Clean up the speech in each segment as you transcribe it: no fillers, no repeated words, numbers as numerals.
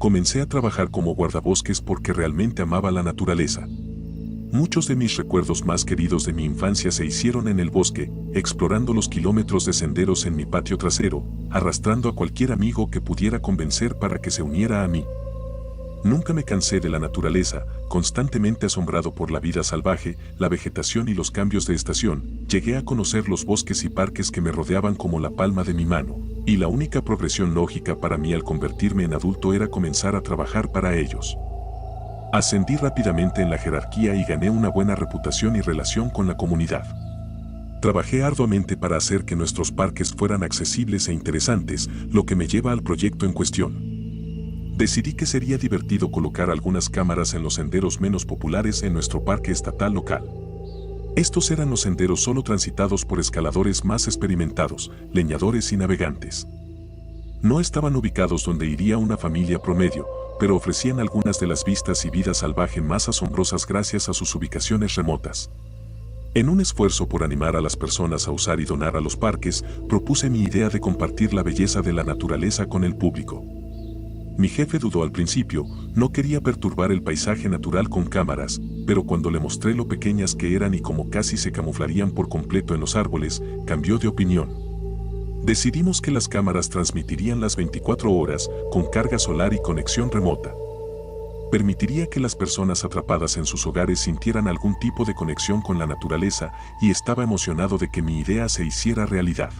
Comencé a trabajar como guardabosques porque realmente amaba la naturaleza. Muchos de mis recuerdos más queridos de mi infancia se hicieron en el bosque, explorando los kilómetros de senderos en mi patio trasero, arrastrando a cualquier amigo que pudiera convencer para que se uniera a mí. Nunca me cansé de la naturaleza, constantemente asombrado por la vida salvaje, la vegetación y los cambios de estación. Llegué a conocer los bosques y parques que me rodeaban como la palma de mi mano, y la única progresión lógica para mí al convertirme en adulto era comenzar a trabajar para ellos. Ascendí rápidamente en la jerarquía y gané una buena reputación y relación con la comunidad. Trabajé arduamente para hacer que nuestros parques fueran accesibles e interesantes, lo que me lleva al proyecto en cuestión. Decidí que sería divertido colocar algunas cámaras en los senderos menos populares en nuestro parque estatal local. Estos eran los senderos solo transitados por escaladores más experimentados, leñadores y navegantes. No estaban ubicados donde iría una familia promedio, pero ofrecían algunas de las vistas y vida salvaje más asombrosas gracias a sus ubicaciones remotas. En un esfuerzo por animar a las personas a usar y donar a los parques, propuse mi idea de compartir la belleza de la naturaleza con el público. Mi jefe dudó al principio, no quería perturbar el paisaje natural con cámaras, pero cuando le mostré lo pequeñas que eran y cómo casi se camuflarían por completo en los árboles, cambió de opinión. Decidimos que las cámaras transmitirían las 24 horas, con carga solar y conexión remota. Permitiría que las personas atrapadas en sus hogares sintieran algún tipo de conexión con la naturaleza y estaba emocionado de que mi idea se hiciera realidad.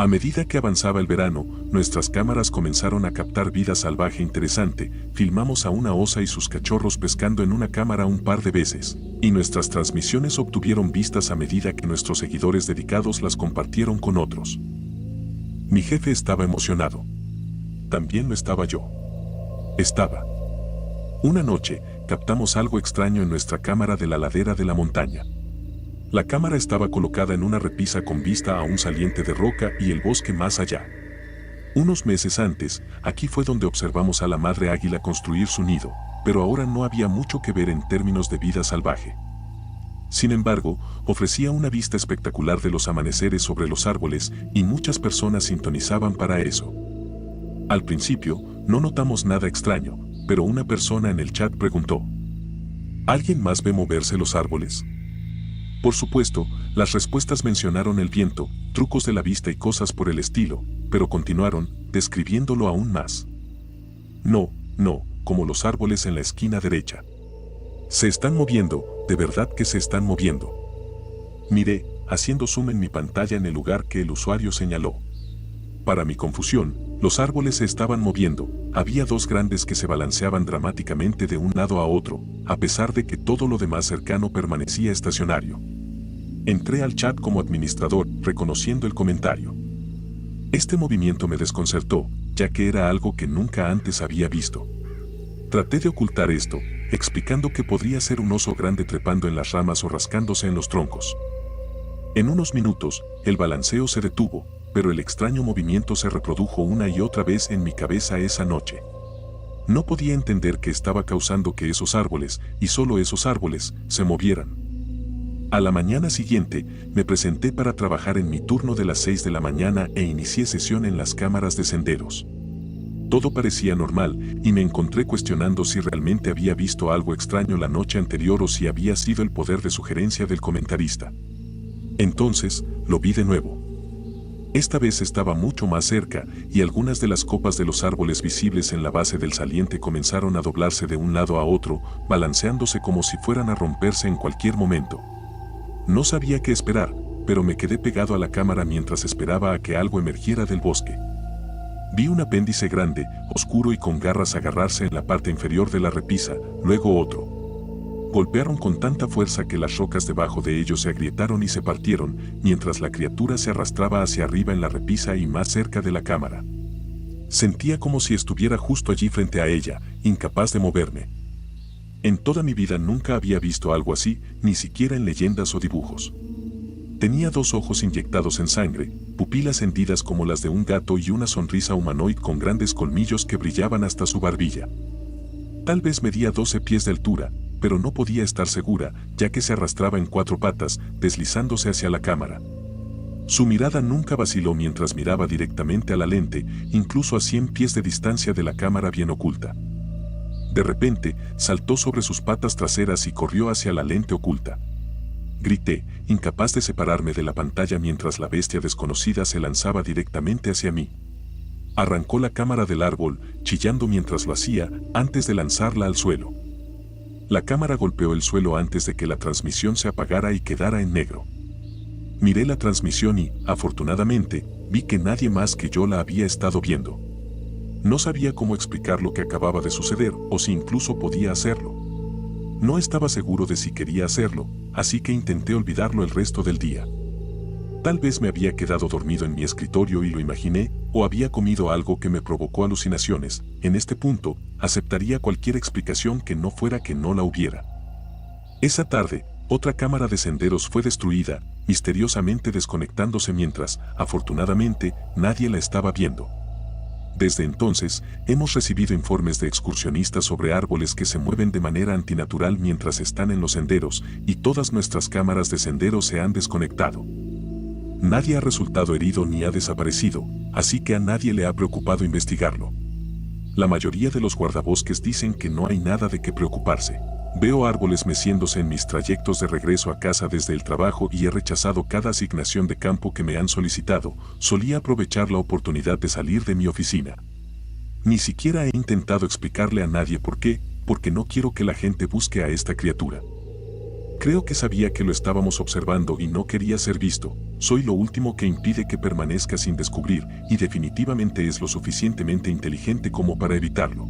A medida que avanzaba el verano, nuestras cámaras comenzaron a captar vida salvaje interesante, filmamos a una osa y sus cachorros pescando en una cámara un par de veces, y nuestras transmisiones obtuvieron vistas a medida que nuestros seguidores dedicados las compartieron con otros. Mi jefe estaba emocionado. También lo estaba yo. Una noche, captamos algo extraño en nuestra cámara de la ladera de la montaña. La cámara estaba colocada en una repisa con vista a un saliente de roca y el bosque más allá. Unos meses antes, aquí fue donde observamos a la madre águila construir su nido, pero ahora no había mucho que ver en términos de vida salvaje. Sin embargo, ofrecía una vista espectacular de los amaneceres sobre los árboles y muchas personas sintonizaban para eso. Al principio, no notamos nada extraño, pero una persona en el chat preguntó: ¿alguien más ve moverse los árboles? Por supuesto, las respuestas mencionaron el viento, trucos de la vista y cosas por el estilo, pero continuaron, describiéndolo aún más. No, como los árboles en la esquina derecha. Se están moviendo, de verdad que se están moviendo. Miré, haciendo zoom en mi pantalla en el lugar que el usuario señaló. Para mi confusión, los árboles se estaban moviendo, había dos grandes que se balanceaban dramáticamente de un lado a otro, a pesar de que todo lo demás cercano permanecía estacionario. Entré al chat como administrador, reconociendo el comentario. Este movimiento me desconcertó, ya que era algo que nunca antes había visto. Traté de ocultar esto, explicando que podría ser un oso grande trepando en las ramas o rascándose en los troncos. En unos minutos, el balanceo se detuvo, pero el extraño movimiento se reprodujo una y otra vez en mi cabeza esa noche. No podía entender qué estaba causando que esos árboles, y solo esos árboles, se movieran. A la mañana siguiente, me presenté para trabajar en mi turno de las 6 de la mañana e inicié sesión en las cámaras de senderos. Todo parecía normal, y me encontré cuestionando si realmente había visto algo extraño la noche anterior o si había sido el poder de sugerencia del comentarista. Entonces, lo vi de nuevo. Esta vez estaba mucho más cerca, y algunas de las copas de los árboles visibles en la base del saliente comenzaron a doblarse de un lado a otro, balanceándose como si fueran a romperse en cualquier momento. No sabía qué esperar, pero me quedé pegado a la cámara mientras esperaba a que algo emergiera del bosque. Vi un apéndice grande, oscuro y con garras agarrarse en la parte inferior de la repisa, luego otro. Golpearon con tanta fuerza que las rocas debajo de ellos se agrietaron y se partieron, mientras la criatura se arrastraba hacia arriba en la repisa y más cerca de la cámara. Sentía como si estuviera justo allí frente a ella, incapaz de moverme. En toda mi vida nunca había visto algo así, ni siquiera en leyendas o dibujos. Tenía dos ojos inyectados en sangre, pupilas hendidas como las de un gato y una sonrisa humanoide con grandes colmillos que brillaban hasta su barbilla. Tal vez medía 12 pies de altura, pero no podía estar segura, ya que se arrastraba en 4 patas, deslizándose hacia la cámara. Su mirada nunca vaciló mientras miraba directamente a la lente, incluso a 100 pies de distancia de la cámara bien oculta. De repente, saltó sobre sus patas traseras y corrió hacia la lente oculta. Grité, incapaz de separarme de la pantalla mientras la bestia desconocida se lanzaba directamente hacia mí. Arrancó la cámara del árbol, chillando mientras lo hacía, antes de lanzarla al suelo. La cámara golpeó el suelo antes de que la transmisión se apagara y quedara en negro. Miré la transmisión y, afortunadamente, vi que nadie más que yo la había estado viendo. No sabía cómo explicar lo que acababa de suceder o si incluso podía hacerlo. No estaba seguro de si quería hacerlo, así que intenté olvidarlo el resto del día. Tal vez me había quedado dormido en mi escritorio y lo imaginé, o había comido algo que me provocó alucinaciones. En este punto, aceptaría cualquier explicación que no fuera que no la hubiera. Esa tarde, otra cámara de senderos fue destruida, misteriosamente desconectándose mientras, afortunadamente, nadie la estaba viendo. Desde entonces, hemos recibido informes de excursionistas sobre árboles que se mueven de manera antinatural mientras están en los senderos, y todas nuestras cámaras de senderos se han desconectado. Nadie ha resultado herido ni ha desaparecido, así que a nadie le ha preocupado investigarlo. La mayoría de los guardabosques dicen que no hay nada de qué preocuparse. Veo árboles meciéndose en mis trayectos de regreso a casa desde el trabajo y he rechazado cada asignación de campo que me han solicitado. Solía aprovechar la oportunidad de salir de mi oficina. Ni siquiera he intentado explicarle a nadie por qué, porque no quiero que la gente busque a esta criatura. Creo que sabía que lo estábamos observando y no quería ser visto. Soy lo último que impide que permanezca sin descubrir, y definitivamente es lo suficientemente inteligente como para evitarlo.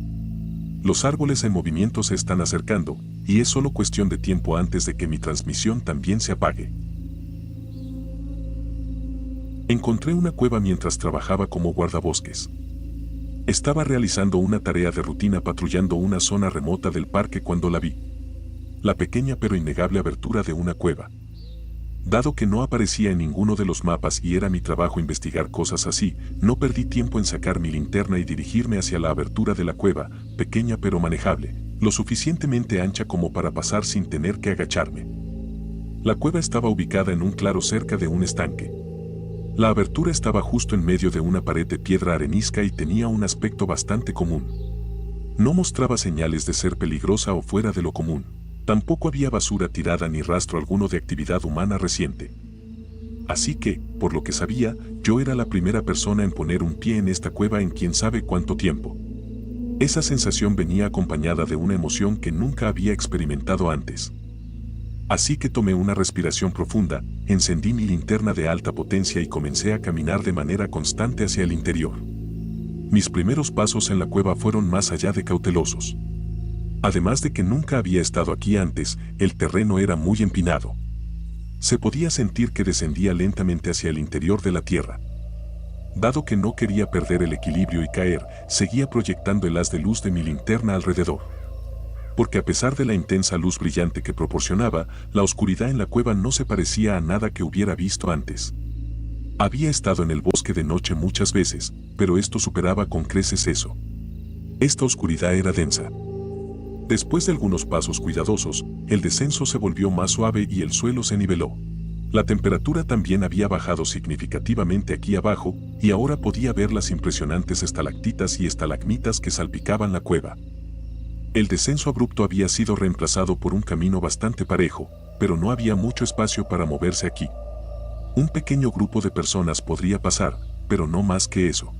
Los árboles en movimiento se están acercando, y es solo cuestión de tiempo antes de que mi transmisión también se apague. Encontré una cueva mientras trabajaba como guardabosques. Estaba realizando una tarea de rutina patrullando una zona remota del parque cuando la vi. La pequeña pero innegable abertura de una cueva. Dado que no aparecía en ninguno de los mapas y era mi trabajo investigar cosas así, no perdí tiempo en sacar mi linterna y dirigirme hacia la abertura de la cueva, pequeña pero manejable, lo suficientemente ancha como para pasar sin tener que agacharme. La cueva estaba ubicada en un claro cerca de un estanque. La abertura estaba justo en medio de una pared de piedra arenisca y tenía un aspecto bastante común. No mostraba señales de ser peligrosa o fuera de lo común. Tampoco había basura tirada ni rastro alguno de actividad humana reciente. Así que, por lo que sabía, yo era la primera persona en poner un pie en esta cueva en quién sabe cuánto tiempo. Esa sensación venía acompañada de una emoción que nunca había experimentado antes. Así que tomé una respiración profunda, encendí mi linterna de alta potencia y comencé a caminar de manera constante hacia el interior. Mis primeros pasos en la cueva fueron más allá de cautelosos. Además de que nunca había estado aquí antes, el terreno era muy empinado. Se podía sentir que descendía lentamente hacia el interior de la tierra. Dado que no quería perder el equilibrio y caer, seguía proyectando el haz de luz de mi linterna alrededor. Porque a pesar de la intensa luz brillante que proporcionaba, la oscuridad en la cueva no se parecía a nada que hubiera visto antes. Había estado en el bosque de noche muchas veces, pero esto superaba con creces eso. Esta oscuridad era densa. Después de algunos pasos cuidadosos, el descenso se volvió más suave y el suelo se niveló. La temperatura también había bajado significativamente aquí abajo, y ahora podía ver las impresionantes estalactitas y estalagmitas que salpicaban la cueva. El descenso abrupto había sido reemplazado por un camino bastante parejo, pero no había mucho espacio para moverse aquí. Un pequeño grupo de personas podría pasar, pero no más que eso.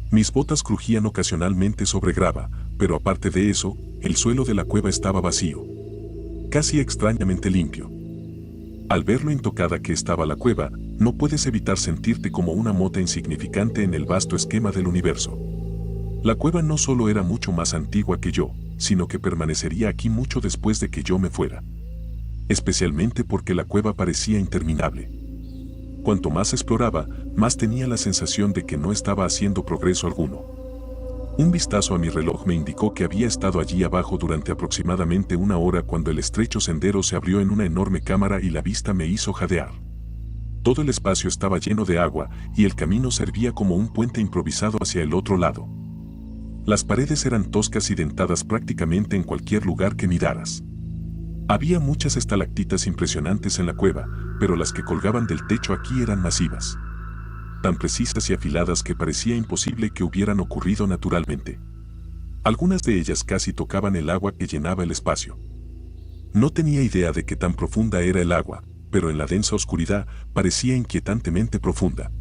Mis botas crujían ocasionalmente sobre grava, pero aparte de eso, el suelo de la cueva estaba vacío. Casi extrañamente limpio. Al ver lo intocada que estaba la cueva, no puedes evitar sentirte como una mota insignificante en el vasto esquema del universo. La cueva no solo era mucho más antigua que yo, sino que permanecería aquí mucho después de que yo me fuera. Especialmente porque la cueva parecía interminable. Cuanto más exploraba, más tenía la sensación de que no estaba haciendo progreso alguno. Un vistazo a mi reloj me indicó que había estado allí abajo durante aproximadamente una hora cuando el estrecho sendero se abrió en una enorme cámara y la vista me hizo jadear. Todo el espacio estaba lleno de agua y el camino servía como un puente improvisado hacia el otro lado. Las paredes eran toscas y dentadas prácticamente en cualquier lugar que miraras. Había muchas estalactitas impresionantes en la cueva, pero las que colgaban del techo aquí eran masivas, tan precisas y afiladas que parecía imposible que hubieran ocurrido naturalmente. Algunas de ellas casi tocaban el agua que llenaba el espacio. No tenía idea de qué tan profunda era el agua, pero en la densa oscuridad parecía inquietantemente profunda.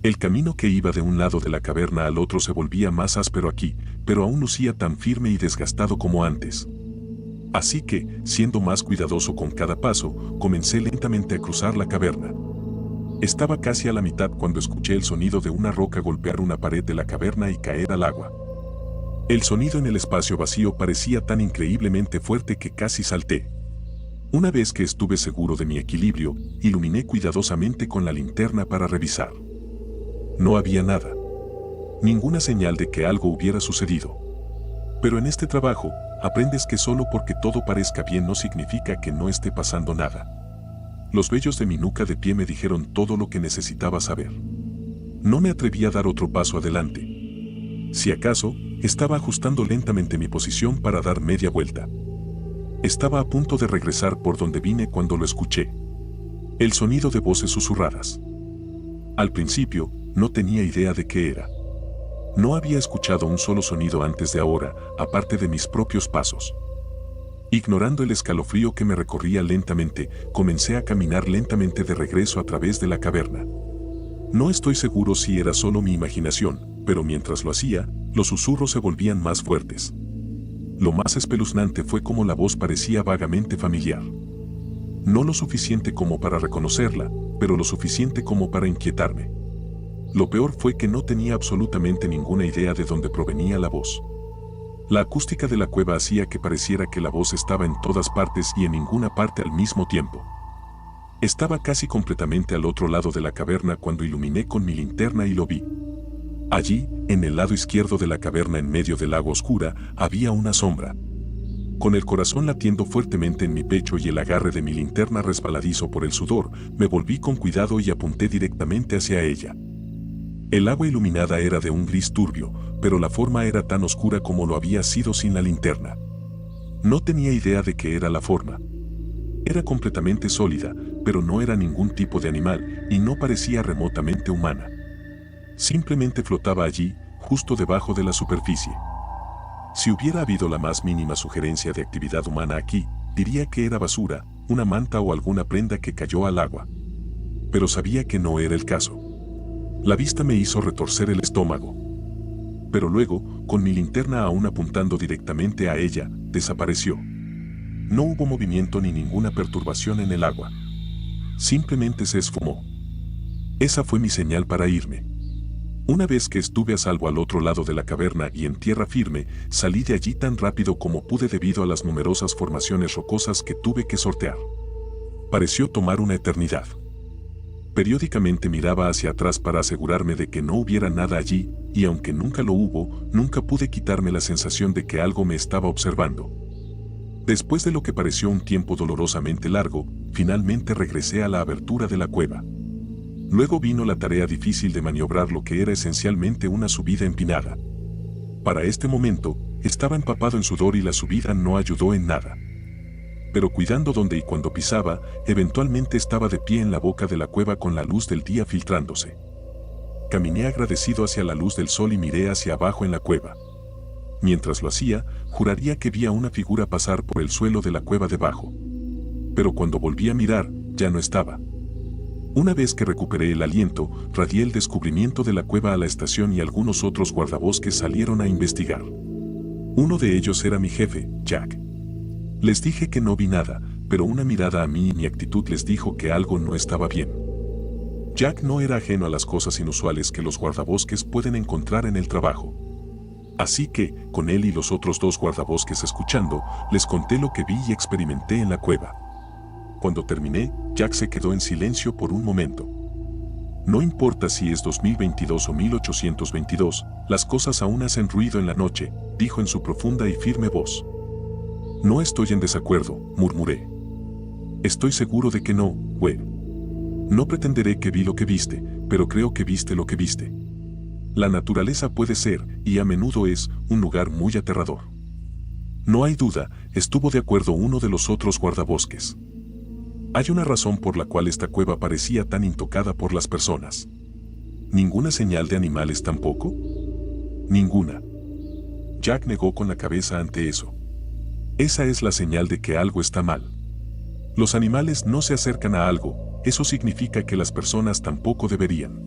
El camino que iba de un lado de la caverna al otro se volvía más áspero aquí, pero aún lucía tan firme y desgastado como antes. Así que, siendo más cuidadoso con cada paso, comencé lentamente a cruzar la caverna. Estaba casi a la mitad cuando escuché el sonido de una roca golpear una pared de la caverna y caer al agua. El sonido en el espacio vacío parecía tan increíblemente fuerte que casi salté. Una vez que estuve seguro de mi equilibrio, iluminé cuidadosamente con la linterna para revisar. No había nada. Ninguna señal de que algo hubiera sucedido. Pero en este trabajo, aprendes que solo porque todo parezca bien no significa que no esté pasando nada. Los vellos de mi nuca de pie me dijeron todo lo que necesitaba saber. No me atreví a dar otro paso adelante. Si acaso, estaba ajustando lentamente mi posición para dar media vuelta. Estaba a punto de regresar por donde vine cuando lo escuché. El sonido de voces susurradas. Al principio, no tenía idea de qué era. No había escuchado un solo sonido antes de ahora, aparte de mis propios pasos. Ignorando el escalofrío que me recorría lentamente, comencé a caminar lentamente de regreso a través de la caverna. No estoy seguro si era solo mi imaginación, pero mientras lo hacía, los susurros se volvían más fuertes. Lo más espeluznante fue cómo la voz parecía vagamente familiar. No lo suficiente como para reconocerla, pero lo suficiente como para inquietarme. Lo peor fue que no tenía absolutamente ninguna idea de dónde provenía la voz. La acústica de la cueva hacía que pareciera que la voz estaba en todas partes y en ninguna parte al mismo tiempo. Estaba casi completamente al otro lado de la caverna cuando iluminé con mi linterna y lo vi. Allí, en el lado izquierdo de la caverna en medio del agua oscura, había una sombra. Con el corazón latiendo fuertemente en mi pecho y el agarre de mi linterna resbaladizo por el sudor, me volví con cuidado y apunté directamente hacia ella. El agua iluminada era de un gris turbio, pero la forma era tan oscura como lo había sido sin la linterna. No tenía idea de qué era la forma. Era completamente sólida, pero no era ningún tipo de animal y no parecía remotamente humana. Simplemente flotaba allí, justo debajo de la superficie. Si hubiera habido la más mínima sugerencia de actividad humana aquí, diría que era basura, una manta o alguna prenda que cayó al agua. Pero sabía que no era el caso. La vista me hizo retorcer el estómago. Pero luego, con mi linterna aún apuntando directamente a ella, desapareció. No hubo movimiento ni ninguna perturbación en el agua. Simplemente se esfumó. Esa fue mi señal para irme. Una vez que estuve a salvo al otro lado de la caverna y en tierra firme, salí de allí tan rápido como pude debido a las numerosas formaciones rocosas que tuve que sortear. Pareció tomar una eternidad. Periódicamente miraba hacia atrás para asegurarme de que no hubiera nada allí, y aunque nunca lo hubo, nunca pude quitarme la sensación de que algo me estaba observando. Después de lo que pareció un tiempo dolorosamente largo, finalmente regresé a la abertura de la cueva. Luego vino la tarea difícil de maniobrar lo que era esencialmente una subida empinada. Para este momento, estaba empapado en sudor y la subida no ayudó en nada. Pero cuidando dónde y cuando pisaba, eventualmente estaba de pie en la boca de la cueva con la luz del día filtrándose. Caminé agradecido hacia la luz del sol y miré hacia abajo en la cueva. Mientras lo hacía, juraría que vi a una figura pasar por el suelo de la cueva debajo. Pero cuando volví a mirar, ya no estaba. Una vez que recuperé el aliento, radié el descubrimiento de la cueva a la estación y algunos otros guardabosques salieron a investigar. Uno de ellos era mi jefe, Jack. Les dije que no vi nada, pero una mirada a mí y mi actitud les dijo que algo no estaba bien. Jack no era ajeno a las cosas inusuales que los guardabosques pueden encontrar en el trabajo. Así que, con él y los otros dos guardabosques escuchando, les conté lo que vi y experimenté en la cueva. Cuando terminé, Jack se quedó en silencio por un momento. No importa si es 2022 o 1822, las cosas aún hacen ruido en la noche, dijo en su profunda y firme voz. No estoy en desacuerdo, murmuré. Estoy seguro de que no, Webb. No pretenderé que vi lo que viste, pero creo que viste lo que viste. La naturaleza puede ser, y a menudo es, un lugar muy aterrador. No hay duda, estuvo de acuerdo uno de los otros guardabosques. Hay una razón por la cual esta cueva parecía tan intocada por las personas. ¿Ninguna señal de animales tampoco? Ninguna. Jack negó con la cabeza ante eso. Esa es la señal de que algo está mal. Los animales no se acercan a algo, eso significa que las personas tampoco deberían.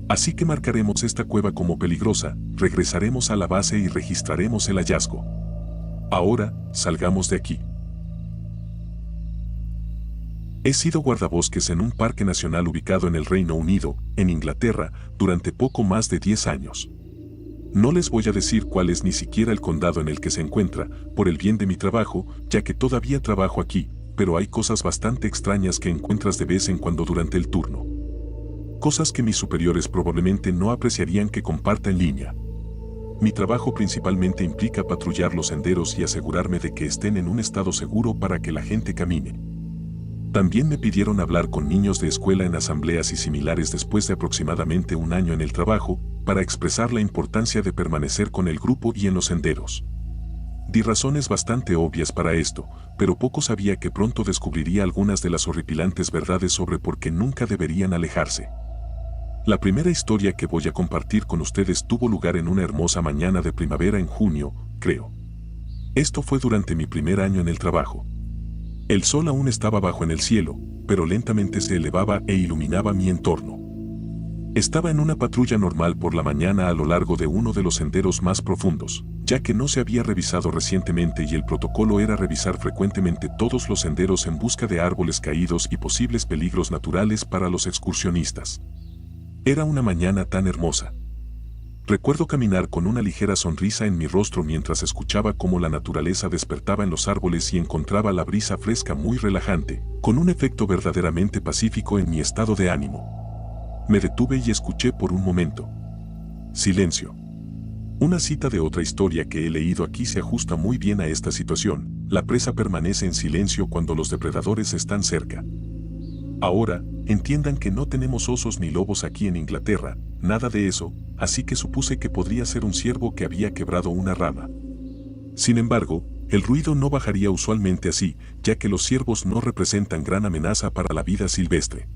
Así que marcaremos esta cueva como peligrosa, regresaremos a la base y registraremos el hallazgo. Ahora, salgamos de aquí. He sido guardabosques en un parque nacional ubicado en el Reino Unido, en Inglaterra, durante poco más de 10 años. No les voy a decir cuál es ni siquiera el condado en el que se encuentra, por el bien de mi trabajo, ya que todavía trabajo aquí, pero hay cosas bastante extrañas que encuentras de vez en cuando durante el turno. Cosas que mis superiores probablemente no apreciarían que comparta en línea. Mi trabajo principalmente implica patrullar los senderos y asegurarme de que estén en un estado seguro para que la gente camine. También me pidieron hablar con niños de escuela en asambleas y similares después de aproximadamente un año en el trabajo, para expresar la importancia de permanecer con el grupo y en los senderos. Di razones bastante obvias para esto, pero poco sabía que pronto descubriría algunas de las horripilantes verdades sobre por qué nunca deberían alejarse. La primera historia que voy a compartir con ustedes tuvo lugar en una hermosa mañana de primavera en junio, creo. Esto fue durante mi primer año en el trabajo. El sol aún estaba bajo en el cielo, pero lentamente se elevaba e iluminaba mi entorno. Estaba en una patrulla normal por la mañana a lo largo de uno de los senderos más profundos, ya que no se había revisado recientemente y el protocolo era revisar frecuentemente todos los senderos en busca de árboles caídos y posibles peligros naturales para los excursionistas. Era una mañana tan hermosa. Recuerdo caminar con una ligera sonrisa en mi rostro mientras escuchaba cómo la naturaleza despertaba en los árboles y encontraba la brisa fresca muy relajante, con un efecto verdaderamente pacífico en mi estado de ánimo. Me detuve y escuché por un momento. Silencio. Una cita de otra historia que he leído aquí se ajusta muy bien a esta situación. La presa permanece en silencio cuando los depredadores están cerca. Ahora, entiendan que no tenemos osos ni lobos aquí en Inglaterra, nada de eso, así que supuse que podría ser un ciervo que había quebrado una rama. Sin embargo, el ruido no bajaría usualmente así, ya que los ciervos no representan gran amenaza para la vida silvestre.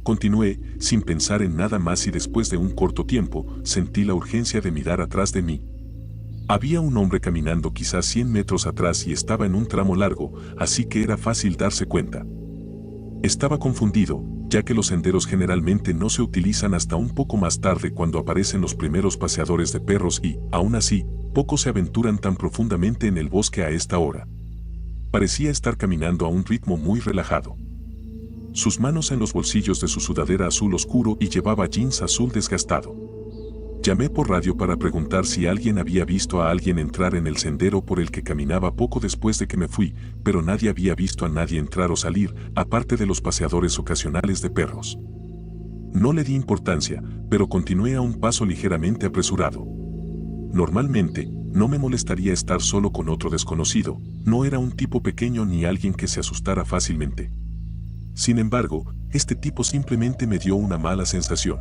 Continué, sin pensar en nada más y después de un corto tiempo, sentí la urgencia de mirar atrás de mí. Había un hombre caminando quizás 100 metros atrás y estaba en un tramo largo, así que era fácil darse cuenta. Estaba confundido, ya que los senderos generalmente no se utilizan hasta un poco más tarde cuando aparecen los primeros paseadores de perros y, aún así, pocos se aventuran tan profundamente en el bosque a esta hora. Parecía estar caminando a un ritmo muy relajado. Sus manos en los bolsillos de su sudadera azul oscuro y llevaba jeans azul desgastado. Llamé por radio para preguntar si alguien había visto a alguien entrar en el sendero por el que caminaba poco después de que me fui, pero nadie había visto a nadie entrar o salir, aparte de los paseadores ocasionales de perros. No le di importancia, pero continué a un paso ligeramente apresurado. Normalmente, no me molestaría estar solo con otro desconocido, no era un tipo pequeño ni alguien que se asustara fácilmente. Sin embargo, este tipo simplemente me dio una mala sensación.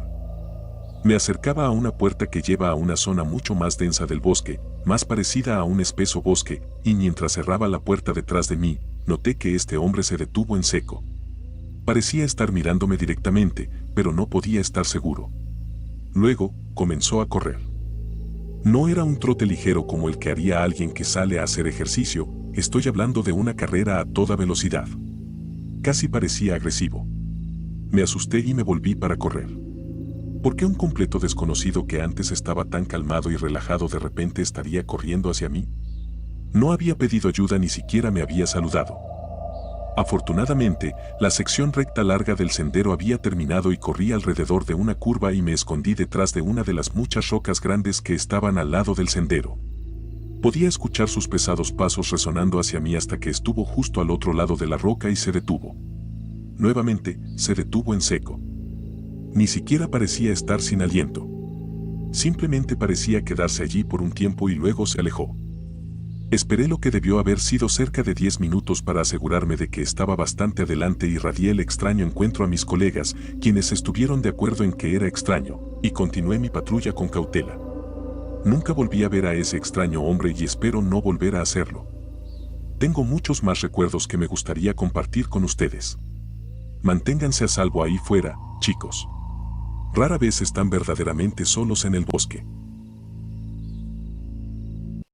Me acercaba a una puerta que lleva a una zona mucho más densa del bosque, más parecida a un espeso bosque, y mientras cerraba la puerta detrás de mí, noté que este hombre se detuvo en seco. Parecía estar mirándome directamente, pero no podía estar seguro. Luego, comenzó a correr. No era un trote ligero como el que haría alguien que sale a hacer ejercicio, estoy hablando de una carrera a toda velocidad. Casi parecía agresivo. Me asusté y me volví para correr. ¿Por qué un completo desconocido que antes estaba tan calmado y relajado de repente estaría corriendo hacia mí? No había pedido ayuda ni siquiera me había saludado. Afortunadamente, la sección recta larga del sendero había terminado y corrí alrededor de una curva y me escondí detrás de una de las muchas rocas grandes que estaban al lado del sendero. Podía escuchar sus pesados pasos resonando hacia mí hasta que estuvo justo al otro lado de la roca y se detuvo. Nuevamente, se detuvo en seco. Ni siquiera parecía estar sin aliento. Simplemente parecía quedarse allí por un tiempo y luego se alejó. Esperé lo que debió haber sido cerca de 10 minutos para asegurarme de que estaba bastante adelante y radié el extraño encuentro a mis colegas, quienes estuvieron de acuerdo en que era extraño, y continué mi patrulla con cautela. Nunca volví a ver a ese extraño hombre y espero no volver a hacerlo. Tengo muchos más recuerdos que me gustaría compartir con ustedes. Manténganse a salvo ahí fuera, chicos. Rara vez están verdaderamente solos en el bosque.